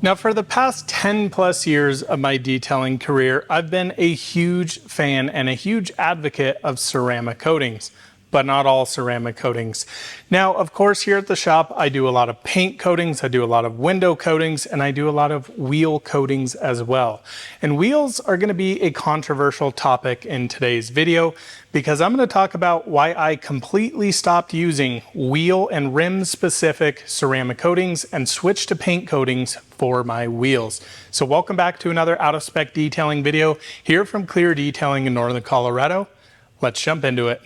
Now, for the past 10 plus years of my detailing career, I've been a huge fan and a huge advocate of ceramic coatings, but not all ceramic coatings. Now, of course, here at the shop, I do a lot of paint coatings, I do a lot of window coatings, and I do a lot of wheel coatings as well. And wheels are going to be a controversial topic in today's video because I'm going to talk about why I completely stopped using wheel and rim specific ceramic coatings and switched to paint coatings for my wheels. So welcome back to another out of spec detailing video here from Clear Detailing in Northern Colorado. Let's jump into it.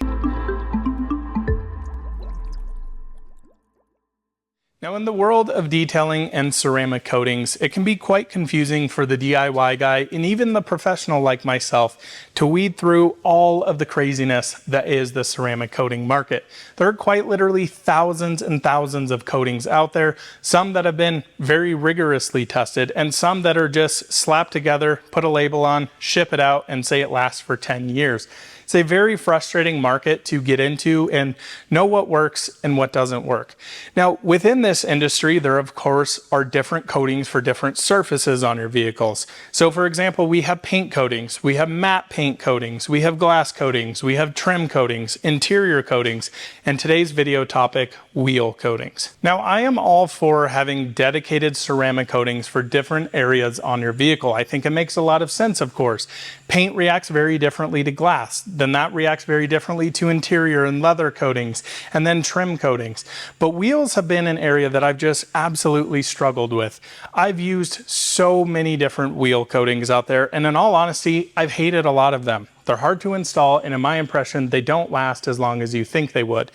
Now, in the world of detailing and ceramic coatings, it can be quite confusing for the DIY guy and even the professional like myself to weed through all of the craziness that is the ceramic coating market. There are quite literally thousands and thousands of coatings out there, some that have been very rigorously tested and some that are just slapped together, put a label on, ship it out, and say it lasts for 10 years. It's a very frustrating market to get into and know what works and what doesn't work. Now, within this industry, there of course are different coatings for different surfaces on your vehicles. So for example, we have paint coatings, we have matte paint coatings, we have glass coatings, we have trim coatings, interior coatings, and today's video topic, wheel coatings. Now, I am all for having dedicated ceramic coatings for different areas on your vehicle. I think it makes a lot of sense, of course. Paint reacts very differently to glass. Then that reacts very differently to interior and leather coatings, and then trim coatings. But wheels have been an area that I've just absolutely struggled with. I've used so many different wheel coatings out there, and in all honesty, I've hated a lot of them. They're hard to install, and in my impression, they don't last as long as you think they would.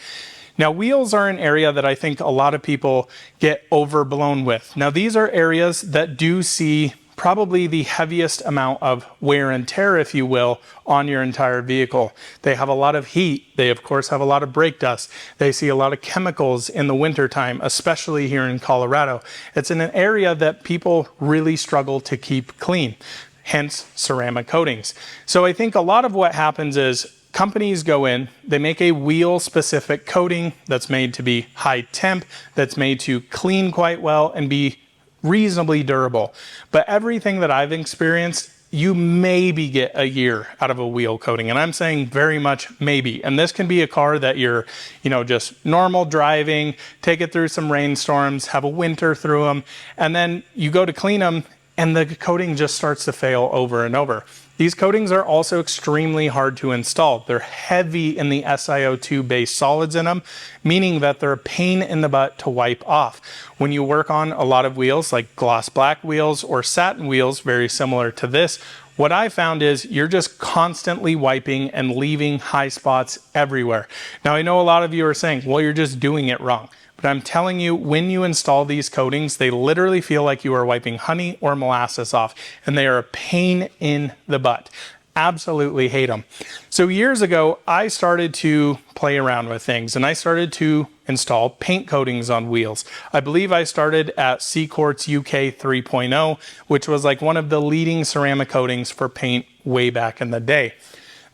Now, wheels are an area that I think a lot of people get overblown with. Now, these are areas that do see probably the heaviest amount of wear and tear, if you will, on your entire vehicle. They have a lot of heat. They, of course, have a lot of brake dust. They see a lot of chemicals in the wintertime, especially here in Colorado. It's in an area that people really struggle to keep clean, hence ceramic coatings. So I think a lot of what happens is companies go in, they make a wheel specific coating that's made to be high temp, that's made to clean quite well and be reasonably durable. But everything that I've experienced, you maybe get a year out of a wheel coating. And I'm saying very much maybe. And this can be a car that you're, just normal driving, take it through some rainstorms, have a winter through them, and then you go to clean them and the coating just starts to fail over and over. These coatings are also extremely hard to install. They're heavy in the SiO2 based solids in them, meaning that they're a pain in the butt to wipe off. When you work on a lot of wheels like gloss black wheels or satin wheels, very similar to this, what I found is you're just constantly wiping and leaving high spots everywhere. Now, I know a lot of you are saying, well, you're just doing it wrong. But I'm telling you, when you install these coatings, they literally feel like you are wiping honey or molasses off, and they are a pain in the butt. Absolutely hate them. So years ago, I started to play around with things, and I started to install paint coatings on wheels. I believe I started at Seacort's UK 3.0, which was like one of the leading ceramic coatings for paint way back in the day.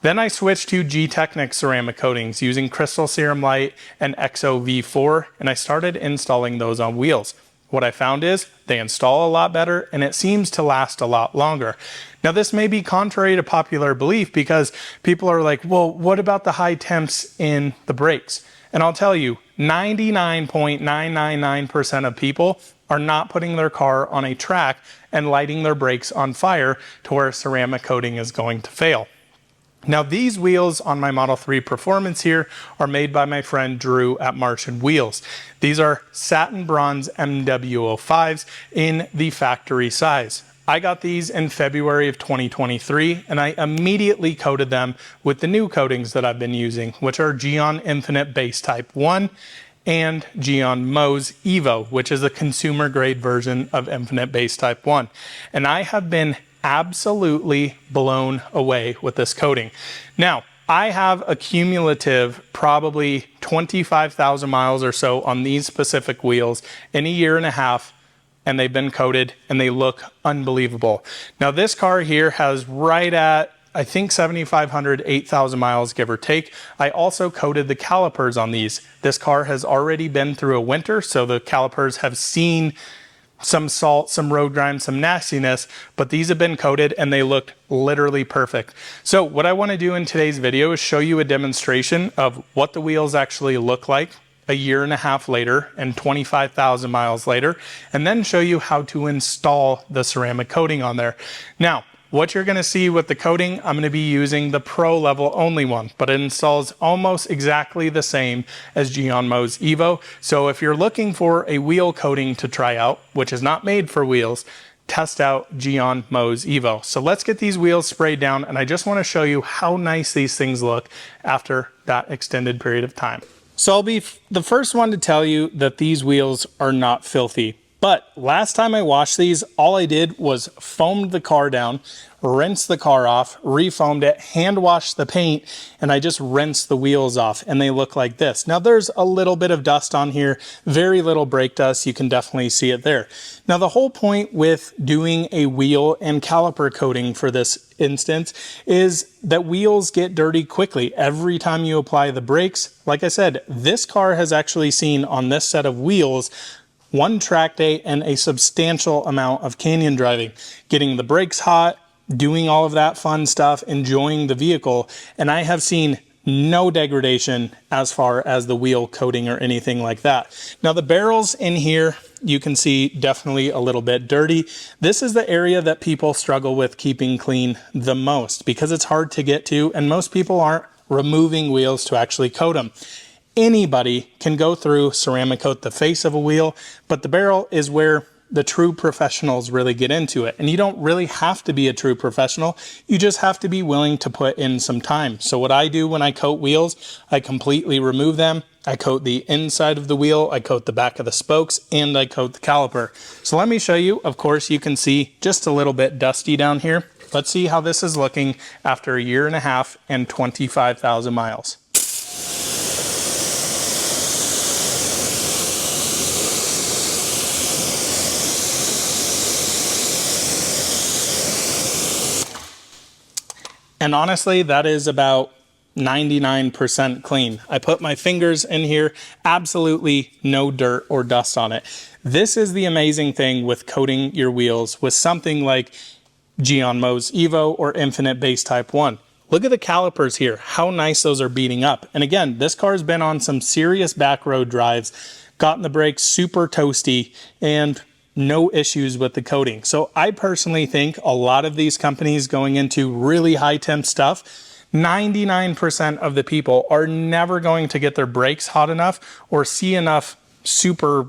Then I switched to G-Technic ceramic coatings using Crystal Serum Light and XO V4, and I started installing those on wheels. What I found is they install a lot better and it seems to last a lot longer. Now, this may be contrary to popular belief because people are like, well, what about the high temps in the brakes? And I'll tell you, 99.999% of people are not putting their car on a track and lighting their brakes on fire to where ceramic coating is going to fail. Now, these wheels on my Model 3 Performance here are made by my friend Drew at Martian Wheels. These are satin bronze MW05s in the factory size. I got these in February of 2023, and I immediately coated them with the new coatings that I've been using, which are Geon Infinite Base Type 1 and Geon Mose Evo, which is a consumer grade version of Infinite Base Type 1. And I have been absolutely blown away with this coating. Now, I have a cumulative probably 25,000 miles or so on these specific wheels in a year and a half, and they've been coated and they look unbelievable. Now, this car here has right at, I think, 7,500, 8,000 miles, give or take. I also coated the calipers on these. This car has already been through a winter, so the calipers have seen some salt, some road grime, some nastiness, but these have been coated and they look literally perfect. So what I want to do in today's video is show you a demonstration of what the wheels actually look like a year and a half later and 25,000 miles later, and then show you how to install the ceramic coating on there. Now, what you're going to see with the coating, I'm going to be using the pro level only one, but it installs almost exactly the same as Geonmo's Evo. So if you're looking for a wheel coating to try out, which is not made for wheels, test out Geonmo's Evo. So let's get these wheels sprayed down, and I just want to show you how nice these things look after that extended period of time. So I'll be the first one to tell you that these wheels are not filthy. But last time I washed these, all I did was foamed the car down, rinsed the car off, refoamed it, hand washed the paint, and I just rinsed the wheels off, and they look like this. Now there's a little bit of dust on here, very little brake dust, you can definitely see it there. Now the whole point with doing a wheel and caliper coating for this instance is that wheels get dirty quickly every time you apply the brakes. Like I said, this car has actually seen on this set of wheels one track day and a substantial amount of canyon driving, getting the brakes hot, doing all of that fun stuff, enjoying the vehicle, and I have seen no degradation as far as the wheel coating or anything like that. Now the barrels in here, you can see definitely a little bit dirty. This is the area that people struggle with keeping clean the most because it's hard to get to, and most people aren't removing wheels to actually coat them. Anybody can go through ceramic coat the face of a wheel, but the barrel is where the true professionals really get into it. And you don't really have to be a true professional. You just have to be willing to put in some time. So what I do when I coat wheels, I completely remove them. I coat the inside of the wheel, I coat the back of the spokes, and I coat the caliper. So let me show you. Of course, you can see just a little bit dusty down here. Let's see how this is looking after a year and a half and 25,000 miles. And honestly, that is about 99% clean. I put my fingers in here, absolutely no dirt or dust on it. This is the amazing thing with coating your wheels with something like Geonmo's Evo or Infinite Base Type 1. Look at the calipers here, how nice those are beating up. And again, this car's been on some serious back road drives, gotten the brakes super toasty, and no issues with the coating. So I personally think a lot of these companies going into really high temp stuff, 99% of the people are never going to get their brakes hot enough or see enough super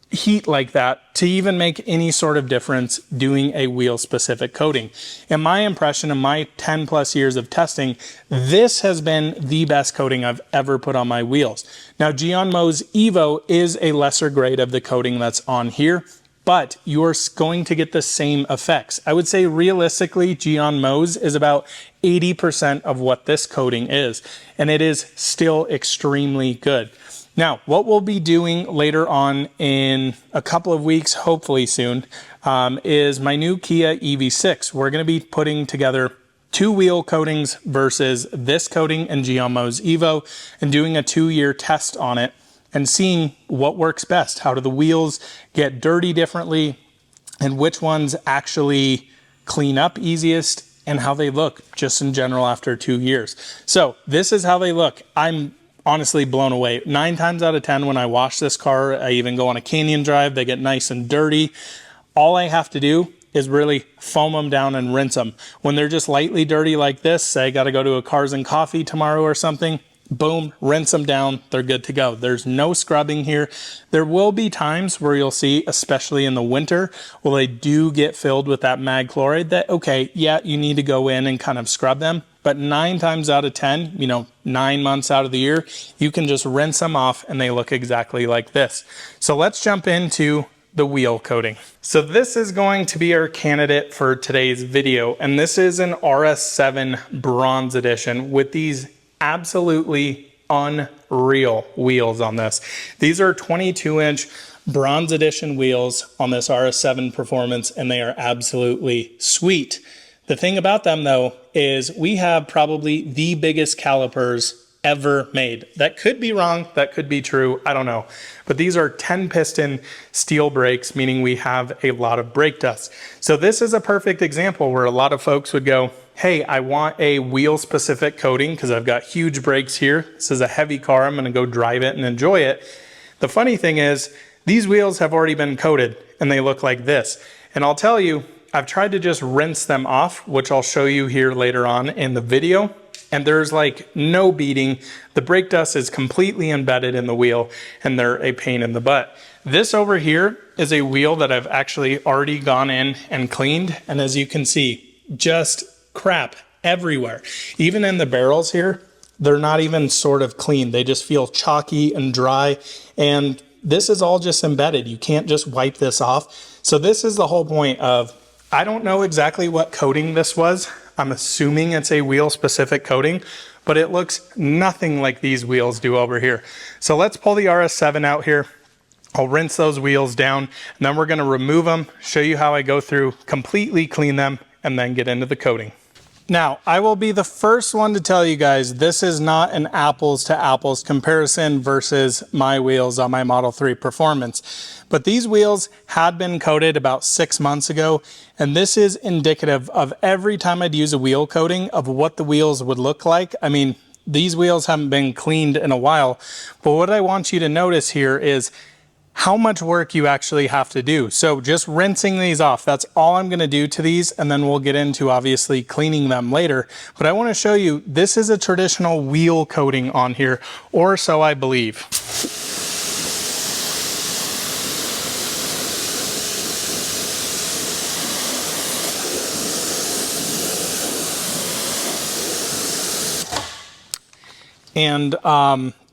heat like that to even make any sort of difference doing a wheel specific coating. In my impression, in my 10 plus years of testing, this has been the best coating I've ever put on my wheels. Now Geonmo's Evo is a lesser grade of the coating that's on here, but you're going to get the same effects. I would say realistically, Geonmo's is about 80% of what this coating is, and it is still extremely good. Now, what we'll be doing later on in a couple of weeks, hopefully soon, is my new Kia EV6. We're gonna be putting together 2 wheel coatings versus this coating and Geonmo's Evo and doing a 2-year test on it and seeing what works best. How do the wheels get dirty differently and which ones actually clean up easiest and how they look just in general after 2 years. So this is how they look. I'm honestly blown away. 9 times out of 10 when I wash this car, I even go on a canyon drive, they get nice and dirty. All I have to do is really foam them down and rinse them. When they're just lightly dirty like this, say I gotta go to a Cars and Coffee tomorrow or something, boom, rinse them down, they're good to go. There's no scrubbing here. There will be times where you'll see, especially in the winter, well, they do get filled with that mag chloride that, okay, yeah, you need to go in and kind of scrub them. But 9 times out of 10, 9 months out of the year, you can just rinse them off and they look exactly like this. So let's jump into the wheel coating. So this is going to be our candidate for today's video. And this is an RS7 Bronze Edition with these absolutely unreal wheels on this. These are 22-inch Bronze Edition wheels on this RS7 Performance, and they are absolutely sweet. The thing about them though is we have probably the biggest calipers ever made. That could be wrong, that could be true, I don't know. But these are 10 piston steel brakes, meaning we have a lot of brake dust. So this is a perfect example where a lot of folks would go, hey, I want a wheel specific coating because I've got huge brakes here. This is a heavy car, I'm gonna go drive it and enjoy it. The funny thing is, these wheels have already been coated and they look like this. And I'll tell you, I've tried to just rinse them off, which I'll show you here later on in the video. And there's like no beating. The brake dust is completely embedded in the wheel and they're a pain in the butt. This over here is a wheel that I've actually already gone in and cleaned. And as you can see, just crap everywhere. Even in the barrels here, they're not even sort of clean. They just feel chalky and dry. And this is all just embedded. You can't just wipe this off. So this is the whole point of, I don't know exactly what coating this was. I'm assuming it's a wheel specific coating, but it looks nothing like these wheels do over here. So let's pull the RS7 out here. I'll rinse those wheels down and then we're gonna remove them, show you how I go through, completely clean them, and then get into the coating. Now, I will be the first one to tell you guys, this is not an apples to apples comparison versus my wheels on my Model 3 Performance. But these wheels had been coated about 6 months ago, and this is indicative of every time I'd use a wheel coating of what the wheels would look like. I mean, these wheels haven't been cleaned in a while, but what I want you to notice here is how much work you actually have to do. So just rinsing these off, that's all I'm gonna do to these, and then we'll get into obviously cleaning them later. But I wanna show you, this is a traditional wheel coating on here, or so I believe. And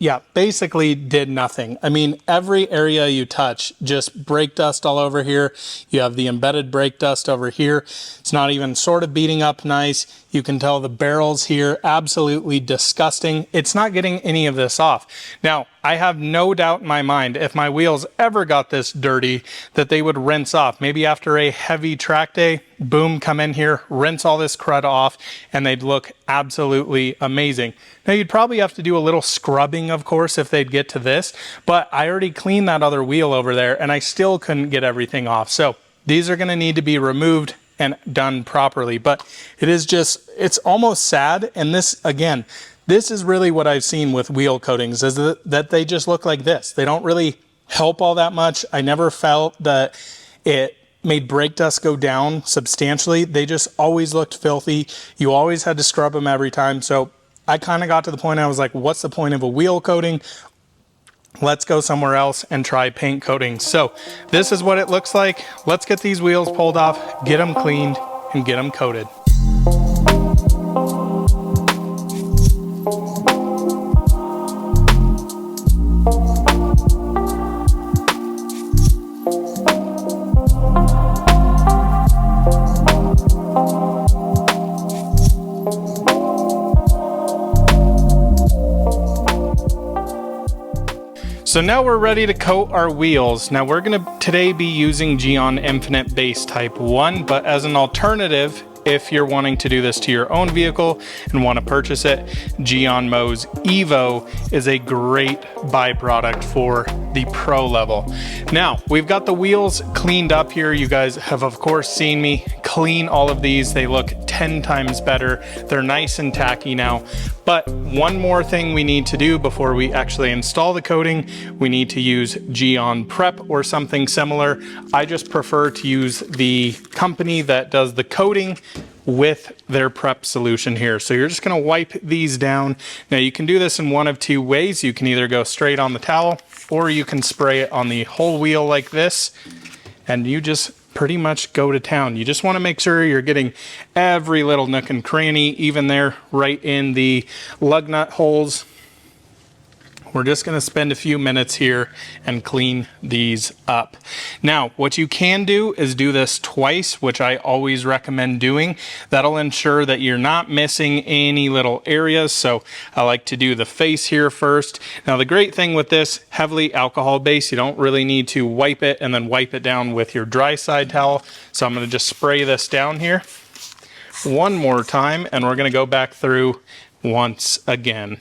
yeah, basically did nothing. I mean, every area you touch, just brake dust all over here. You have the embedded brake dust over here. It's not even sort of beating up nice. You can tell the barrels here, absolutely disgusting. It's not getting any of this off. Now, I have no doubt in my mind, if my wheels ever got this dirty, that they would rinse off. Maybe after a heavy track day, boom, come in here, rinse all this crud off, and they'd look absolutely amazing. Now, you'd probably have to do a little scrubbing, of course, if they'd get to this, but I already cleaned that other wheel over there, and I still couldn't get everything off. So these are gonna need to be removed and done properly, but it is just, it's almost sad. And this, again, this is really what I've seen with wheel coatings, is that they just look like this. They don't really help all that much. I never felt that it made brake dust go down substantially. They just always looked filthy. You always had to scrub them every time. So I kind of got to the point I was like, what's the point of a wheel coating? Let's go somewhere else and try paint coating. So this is what it looks like. Let's get these wheels pulled off, get them cleaned, and get them coated. So now we're ready to coat our wheels. Now we're gonna today be using Geon Infinite Base Type 1, but as an alternative, if you're wanting to do this to your own vehicle and want to purchase it, Geon Mo's Evo is a great byproduct for the pro level. Now, we've got the wheels cleaned up here. You guys have, of course, seen me clean all of these. They look 10 times better. They're nice and tacky now. But one more thing we need to do before we actually install the coating, we need to use Geon Prep or something similar. I just prefer to use the company that does the coating with their prep solution here. So you're just gonna wipe these down. Now you can do this in one of two ways. You can either go straight on the towel, or you can spray it on the whole wheel like this, and you just pretty much go to town. You just want to make sure you're getting every little nook and cranny, even there right in the lug nut holes. We're just going to spend a few minutes here and clean these up. Now, what you can do is do this twice, which I always recommend doing. That'll ensure that you're not missing any little areas. So I like to do the face here first. Now, the great thing with this heavily alcohol based, you don't really need to wipe it and then wipe it down with your dry side towel. So I'm going to just spray this down here one more time, and we're going to go back through once again.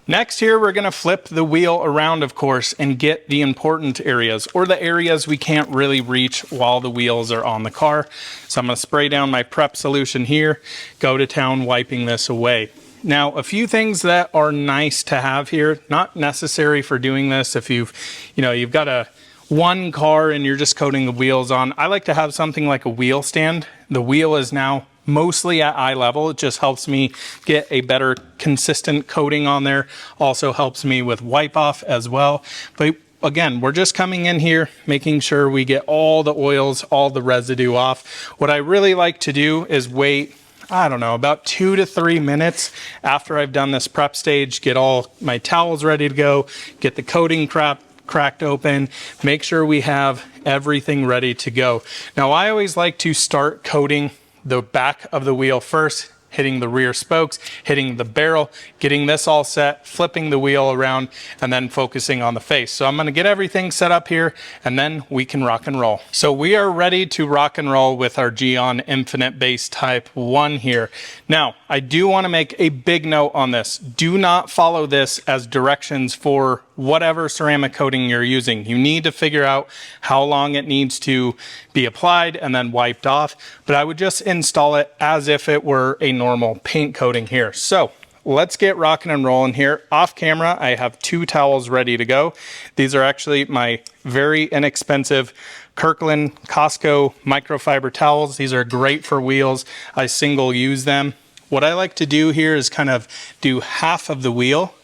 Next here, we're gonna flip the wheel around, of course, and get the important areas, or the areas we can't really reach while the wheels are on the car. So I'm gonna spray down my prep solution here, go to town wiping this away. Now, a few things that are nice to have here, not necessary for doing this if you've got one car and you're just coating the wheels on. I like to have something like a wheel stand. The wheel is now mostly at eye level. It just helps me get a better consistent coating on there. Also helps me with wipe off as well. But again, we're just coming in here, making sure we get all the oils, all the residue off. What I really like to do is wait, I don't know, about 2 to 3 minutes after I've done this prep stage, get all my towels ready to go, get the coating cracked open, make sure we have everything ready to go. Now, I always like to start coating the back of the wheel first, hitting the rear spokes, hitting the barrel, getting this all set, flipping the wheel around, and then focusing on the face. So I'm gonna get everything set up here, and then we can rock and roll. So we are ready to rock and roll with our Geon Infinite Base Type 1 here. Now, I do wanna make a big note on this. Do not follow this as directions for whatever ceramic coating you're using. You need to figure out how long it needs to be applied and then wiped off, but I would just install it as if it were a normal paint coating here. So let's get rocking and rolling here. Off camera, I have 2 towels ready to go. These are actually my very inexpensive Kirkland Costco microfiber towels. These are great for wheels. I single use them. What I like to do here is kind of do half of the wheel,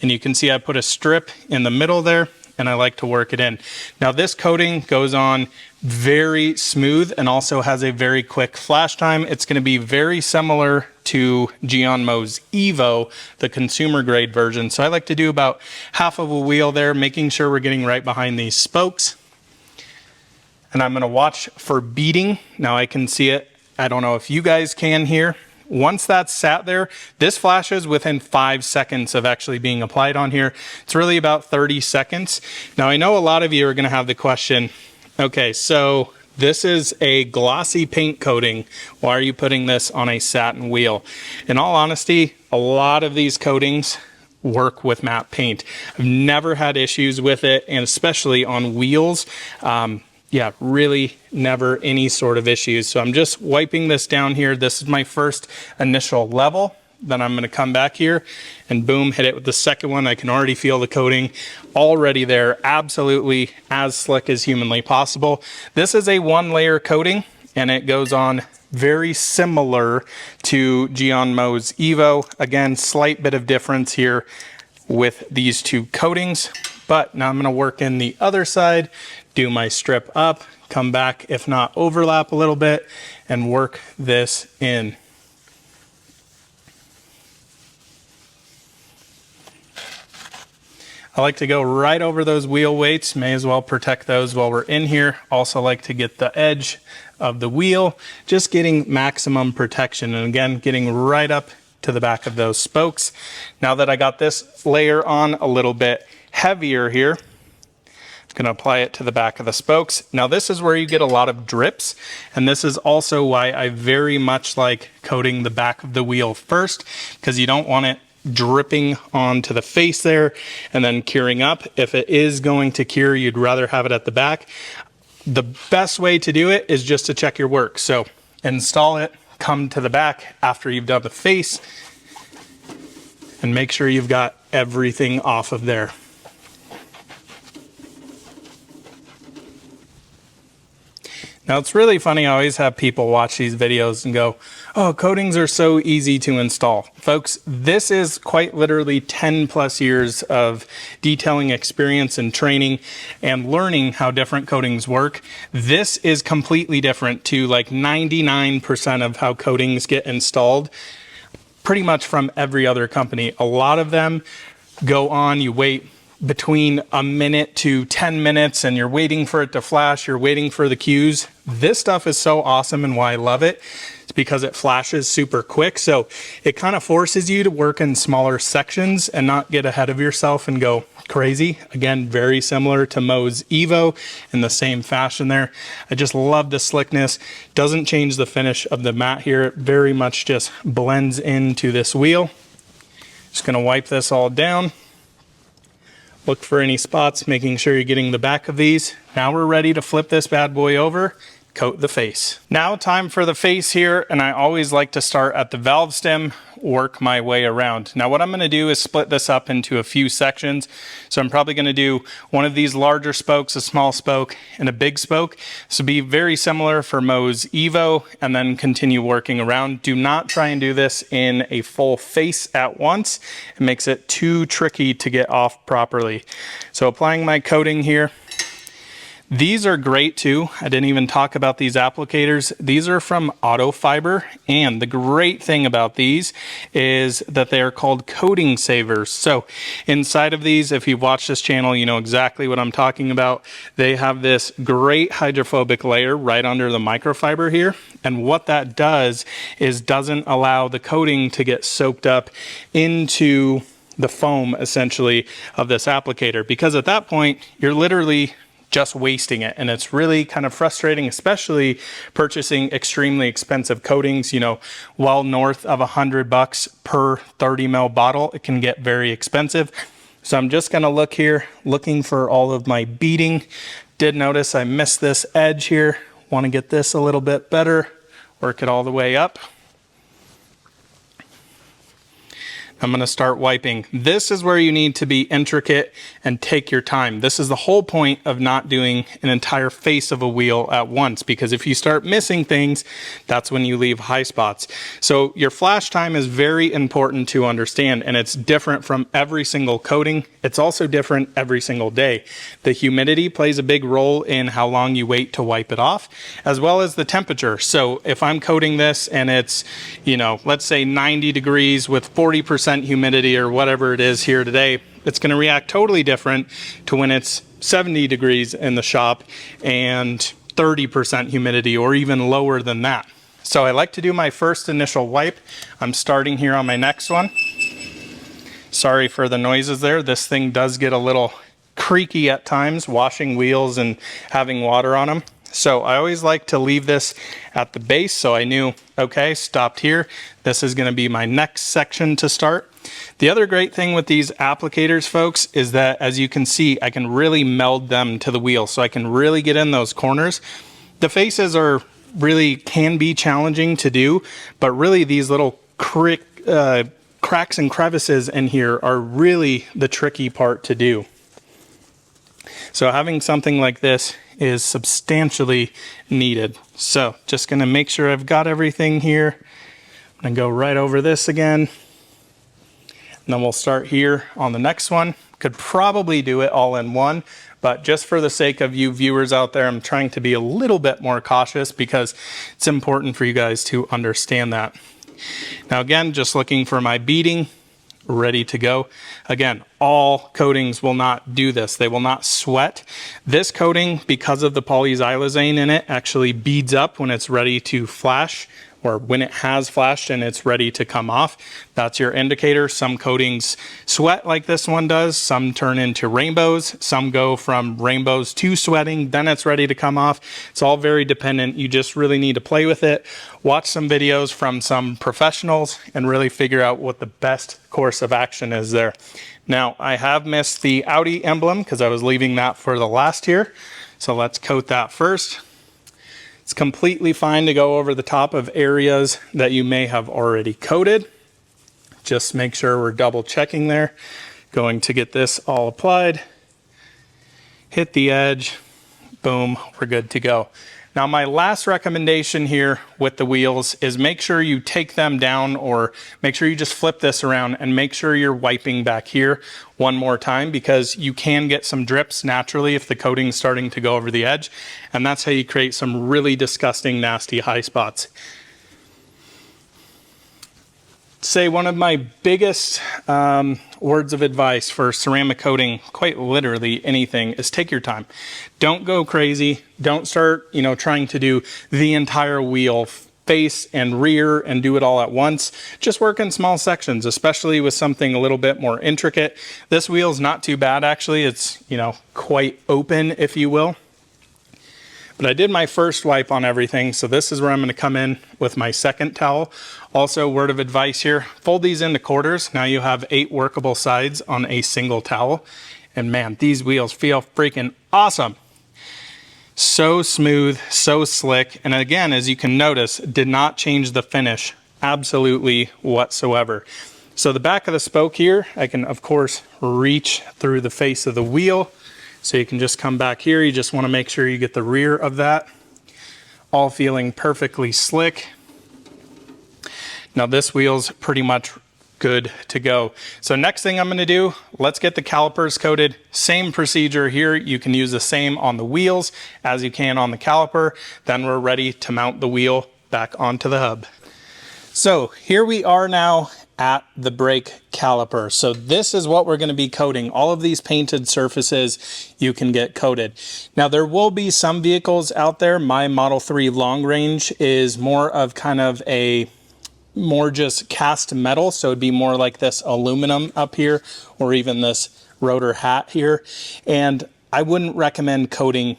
and you can see I put a strip in the middle there, and I like to work it in. Now this coating goes on very smooth and also has a very quick flash time. It's gonna be very similar to Geon Mo's Evo, the consumer grade version. So I like to do about half of a wheel there, making sure we're getting right behind these spokes. And I'm gonna watch for beading. Now I can see it. I don't know if you guys can here. Once that's sat there, this flashes within 5 seconds of actually being applied on here. It's really about 30 seconds. Now I know a lot of you are gonna have the question, okay, so this is a glossy paint coating. Why are you putting this on a satin wheel? In all honesty, a lot of these coatings work with matte paint. I've never had issues with it, and especially on wheels. Yeah, really never any sort of issues. So I'm just wiping this down here. This is my first initial level. Then I'm gonna come back here and boom, hit it with the second one. I can already feel the coating already there, absolutely as slick as humanly possible. This is a 1-layer coating, and it goes on very similar to Geon Mo's Evo. Again, slight bit of difference here with these 2 coatings. But now I'm gonna work in the other side, do my strip up, come back, if not overlap a little bit, and work this in. I like to go right over those wheel weights, may as well protect those while we're in here. Also like to get the edge of the wheel, just getting maximum protection. And again, getting right up to the back of those spokes. Now that I got this layer on a little bit heavier here, I'm gonna apply it to the back of the spokes. Now this is where you get a lot of drips, and this is also why I very much like coating the back of the wheel first, because you don't want it dripping onto the face there and then curing up. If it is going to cure, you'd rather have it at the back. The best way to do it is just to check your work. So install it, come to the back after you've done the face, and make sure you've got everything off of there. Now it's really funny, I always have people watch these videos and go, oh, coatings are so easy to install. Folks, this is quite literally 10 plus years of detailing experience and training and learning how different coatings work. This is completely different to like 99% of how coatings get installed, pretty much from every other company. A lot of them go on, you wait between a minute to 10 minutes and you're waiting for it to flash, you're waiting for the cues. This stuff is so awesome, and why I love it is because it flashes super quick. So it kind of forces you to work in smaller sections and not get ahead of yourself and go crazy. Again, very similar to Mo's Evo in the same fashion there. I just love the slickness. Doesn't change the finish of the mat here. It very much just blends into this wheel. Just gonna wipe this all down. Look for any spots, making sure you're getting the back of these. Now we're ready to flip this bad boy over, coat the face. Now time for the face here, and I always like to start at the valve stem, work my way around. Now what I'm gonna do is split this up into a few sections. So I'm probably gonna do one of these larger spokes, a small spoke, and a big spoke. This will be very similar for Mo's Evo, and then continue working around. Do not try and do this in a full face at once. It makes it too tricky to get off properly. So applying my coating here. These are great too. I didn't even talk about these applicators. These are from Auto Fiber, and the great thing about these is that they are called coating savers. So inside of these, if you've watched this channel, you know exactly what I'm talking about. They have this great hydrophobic layer right under the microfiber here, and what that does is doesn't allow the coating to get soaked up into the foam essentially of this applicator, because at that point you're literally just wasting it, and it's really kind of frustrating, especially purchasing extremely expensive coatings, you know, well north of $100 per 30 ml bottle. It can get very expensive. So I'm just gonna look here, looking for all of my beading. Did notice I missed this edge here. Want to get this a little bit better, work it all the way up. I'm going to start wiping. This is where you need to be intricate and take your time. This is the whole point of not doing an entire face of a wheel at once, because if you start missing things, that's when you leave high spots. So your flash time is very important to understand, and it's different from every single coating. It's also different every single day. The humidity plays a big role in how long you wait to wipe it off, as well as the temperature. So if I'm coating this and it's, you know, let's say 90 degrees with 40% humidity or whatever it is here today, it's going to react totally different to when it's 70 degrees in the shop and 30% humidity or even lower than that. So I like to do my first initial wipe. I'm starting here on my next one. Sorry for the noises there. This thing does get a little creaky at times, washing wheels and having water on them. So I always like to leave this at the base, so I knew, okay, stopped here. This is going to be my next section to start. The other great thing with these applicators, folks, is that as you can see, I can really meld them to the wheel, so I can really get in those corners. The faces are really can be challenging to do, but really these little cracks and crevices in here are really the tricky part to do. So having something like this is substantially needed. So just going to make sure I've got everything here. I'm going to go right over this again. And then we'll start here on the next one. Could probably do it all in one, but just for the sake of you viewers out there, I'm trying to be a little bit more cautious because it's important for you guys to understand that. Now again, just looking for my beading. Ready to go. Again, all coatings will not do this. They will not sweat. This coating, because of the polyxylazane in it, actually beads up when it's ready to flash, or when it has flashed and it's ready to come off. That's your indicator. Some coatings sweat like this one does. Some turn into rainbows. Some go from rainbows to sweating, then it's ready to come off. It's all very dependent. You just really need to play with it. Watch some videos from some professionals and really figure out what the best course of action is there. Now, I have missed the Audi emblem because I was leaving that for the last here. So let's coat that first. It's completely fine to go over the top of areas that you may have already coated. Just make sure we're double checking there. Going to get this all applied. Hit the edge. Boom, we're good to go. Now my last recommendation here with the wheels is make sure you take them down, or make sure you just flip this around and make sure you're wiping back here one more time, because you can get some drips naturally if the coating's starting to go over the edge, and that's how you create some really disgusting, nasty high spots. Say one of my biggest words of advice for ceramic coating, quite literally anything, is take your time. Don't go crazy. Don't start, trying to do the entire wheel, face and rear, and do it all at once. Just work in small sections, especially with something a little bit more intricate. This wheel's not too bad, actually. It's, quite open, if you will. But I did my first wipe on everything, so this is where I'm going to come in with my second towel. Also, word of advice here, fold these into quarters. Now you have 8 workable sides on a single towel. And man, these wheels feel freaking awesome. So smooth, so slick. And again, as you can notice, did not change the finish absolutely whatsoever. So the back of the spoke here, I can of course reach through the face of the wheel. So you can just come back here. You just want to make sure you get the rear of that. All feeling perfectly slick. Now this wheel's pretty much good to go. So next thing I'm going to do, let's get the calipers coated. Same procedure here. You can use the same on the wheels as you can on the caliper. Then we're ready to mount the wheel back onto the hub. So here we are now at the brake caliper. So this is what we're going to be coating. All of these painted surfaces you can get coated. Now there will be some vehicles out there. My Model 3 long range is more of kind of a more just cast metal, so it'd be more like this aluminum up here or even this rotor hat here, and I wouldn't recommend coating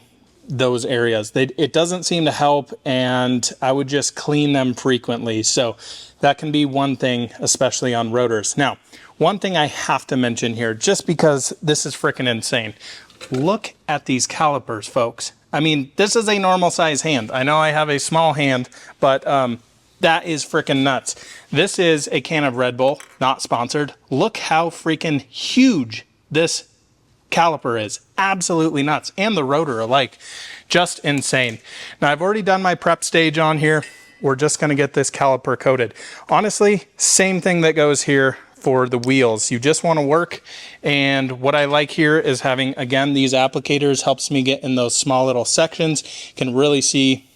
those areas. It doesn't seem to help, and I would just clean them frequently. So that can be one thing, especially on rotors. Now, one thing I have to mention here, just because this is freaking insane, look at these calipers, folks. I mean, this is a normal size hand. I know I have a small hand, but that is freaking nuts. This is a can of Red Bull, not sponsored. Look how freaking huge this caliper is. Absolutely nuts. And the rotor alike. Just insane. Now I've already done my prep stage on here. We're just going to get this caliper coated. Honestly, same thing that goes here for the wheels. You just want to work, and what I like here is having, again, these applicators helps me get in those small little sections. You can really see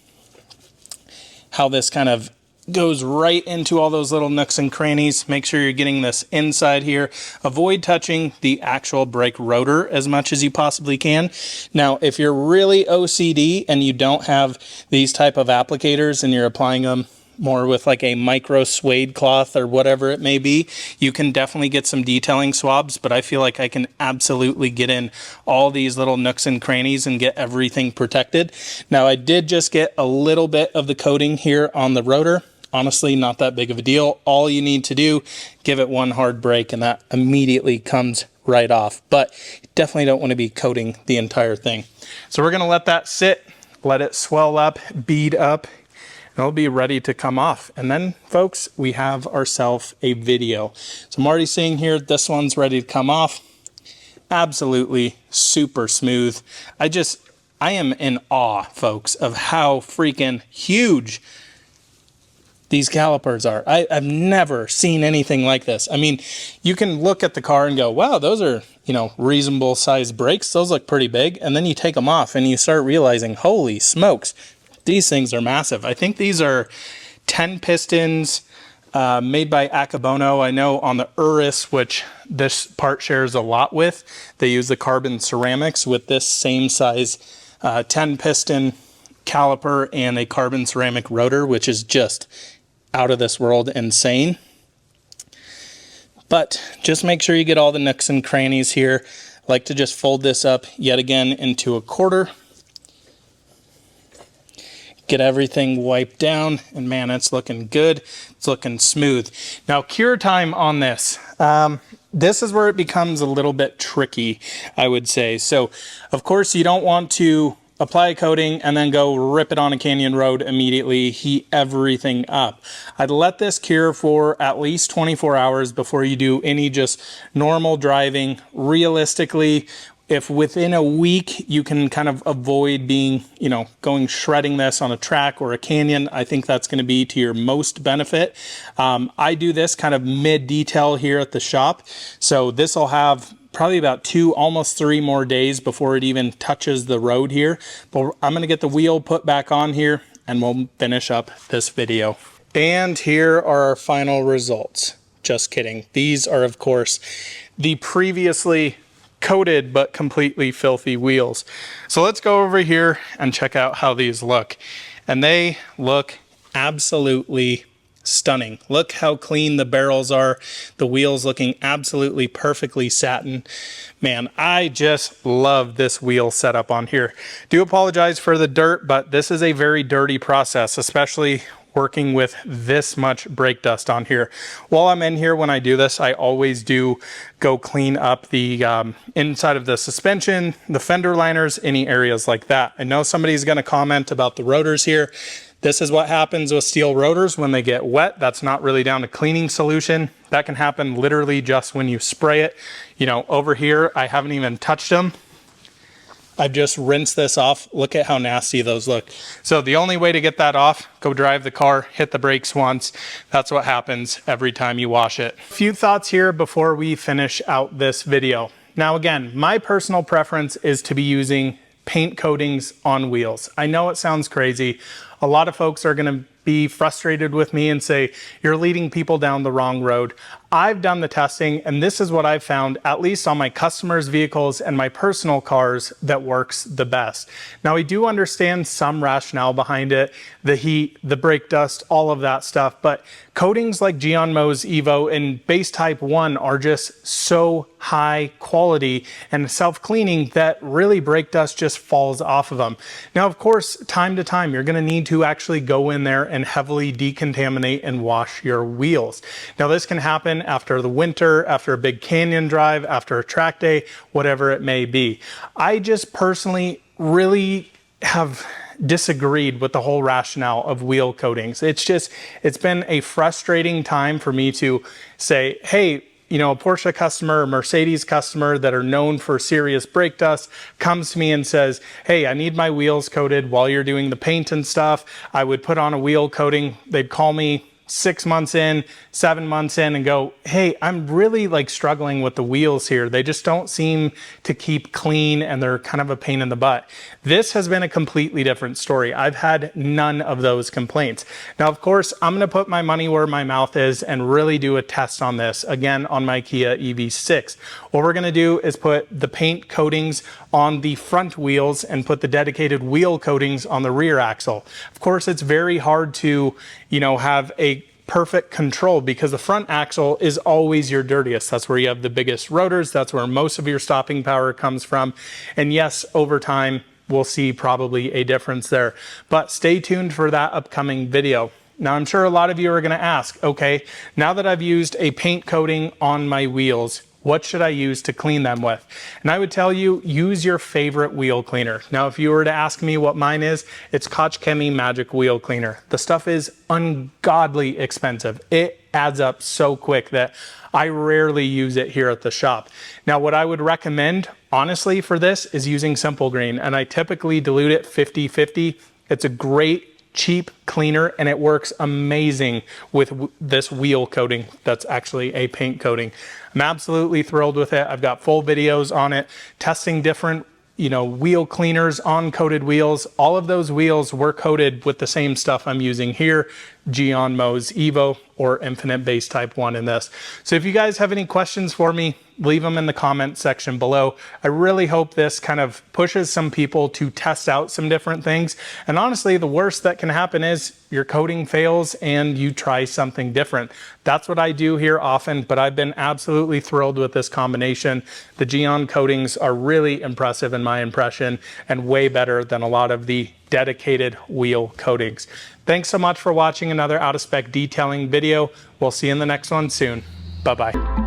how this kind of goes right into all those little nooks and crannies. Make sure you're getting this inside here. Avoid touching the actual brake rotor as much as you possibly can. Now, if you're really OCD and you don't have these type of applicators and you're applying them more with like a micro suede cloth or whatever it may be, you can definitely get some detailing swabs, but I feel like I can absolutely get in all these little nooks and crannies and get everything protected. Now, I did just get a little bit of the coating here on the rotor. Honestly, not that big of a deal. All you need to do, give it one hard break, and that immediately comes right off. But you definitely don't want to be coating the entire thing. So we're going to let that sit, let it swell up, bead up, and it'll be ready to come off. And then, folks, we have ourselves a video. So I'm already seeing here, this one's ready to come off. Absolutely super smooth. I am in awe, folks, of how freaking huge these calipers are. I've never seen anything like this. I mean, you can look at the car and go, wow, those are, reasonable sized brakes. Those look pretty big. And then you take them off and you start realizing, holy smokes, these things are massive. I think these are 10 pistons made by Akabono. I know on the Urus, which this part shares a lot with, they use the carbon ceramics with this same size 10 piston caliper and a carbon ceramic rotor, which is just out of this world insane. But just make sure you get all the nooks and crannies here. I like to just fold this up yet again into a quarter. Get everything wiped down, and man, it's looking good. It's looking smooth. Now, cure time on this. This is where it becomes a little bit tricky, I would say. So, of course, you don't want to apply a coating and then go rip it on a canyon road immediately, heat everything up. I'd let this cure for at least 24 hours before you do any just normal driving. Realistically, if within a week you can kind of avoid being, going shredding this on a track or a canyon, I think that's going to be to your most benefit. I do this kind of mid-detail here at the shop, so this will have probably about 2, almost 3 more days before it even touches the road here. But I'm going to get the wheel put back on here and we'll finish up this video. And here are our final results. Just kidding. These are, of course, the previously coated but completely filthy wheels. So let's go over here and check out how these look. And they look absolutely stunning. Look how clean the barrels are. The wheels looking absolutely perfectly satin. Man, I just love this wheel setup on here. Do apologize for the dirt, but this is a very dirty process, especially working with this much brake dust on here. While I'm in here, when I do this, I always do go clean up the inside of the suspension, the fender liners, any areas like that. I know somebody's going to comment about the rotors here. This is what happens with steel rotors when they get wet. That's not really down to cleaning solution. That can happen literally just when you spray it. You know, over here, I haven't even touched them. I've just rinsed this off. Look at how nasty those look. So the only way to get that off, go drive the car, hit the brakes once. That's what happens every time you wash it. A few thoughts here before we finish out this video. Now again, my personal preference is to be using paint coatings on wheels. I know it sounds crazy. A lot of folks are going to be frustrated with me and say, you're leading people down the wrong road. I've done the testing, and this is what I've found, at least on my customers' vehicles and my personal cars, that works the best. Now, I do understand some rationale behind it, the heat, the brake dust, all of that stuff, but coatings like Geonmo's Evo and base type 1 are just so high quality and self-cleaning that really brake dust just falls off of them. Now, of course, time to time, you're going to need to actually go in there and heavily decontaminate and wash your wheels. Now, this can happen after the winter, after a big canyon drive, after a track day, whatever it may be. I just personally really have disagreed with the whole rationale of wheel coatings. It's been a frustrating time for me to say, hey, you know, a Porsche customer, a Mercedes customer that are known for serious brake dust comes to me and says, hey, I need my wheels coated while you're doing the paint and stuff. I would put on a wheel coating. They'd call me 6 months in, 7 months in and go, hey, I'm really like struggling with the wheels here. They just don't seem to keep clean and they're kind of a pain in the butt. This has been a completely different story. I've had none of those complaints. Now, of course, I'm going to put my money where my mouth is and really do a test on this, again, on my Kia EV6. What we're going to do is put the paint coatings on the front wheels and put the dedicated wheel coatings on the rear axle. Of course, it's very hard to, you know, have a perfect control because the front axle is always your dirtiest. That's where you have the biggest rotors. That's where most of your stopping power comes from. And yes, over time, we'll see probably a difference there. But stay tuned for that upcoming video. Now, I'm sure a lot of you are going to ask, okay, now that I've used a paint coating on my wheels, what should I use to clean them with? And I would tell you, use your favorite wheel cleaner. Now, if you were to ask me what mine is, it's Koch Chemie Magic Wheel Cleaner. The stuff is ungodly expensive. It adds up so quick that I rarely use it here at the shop. Now, what I would recommend, honestly, for this is using Simple Green, and I typically dilute it 50-50. It's a great cheap cleaner and it works amazing with this wheel coating that's actually a paint coating. I'm absolutely thrilled with it. I've got full videos on it, testing different, you know, wheel cleaners on coated wheels. All of those wheels were coated with the same stuff I'm using here, Geonmo's Evo or Infinite Base Type 1 in this. So if you guys have any questions for me, leave them in the comment section below. I really hope this kind of pushes some people to test out some different things. And honestly, the worst that can happen is your coating fails and you try something different. That's what I do here often, but I've been absolutely thrilled with this combination. The Geon coatings are really impressive in my impression and way better than a lot of the dedicated wheel coatings. Thanks so much for watching another out of spec detailing video. We'll see you in the next one soon. Bye-bye.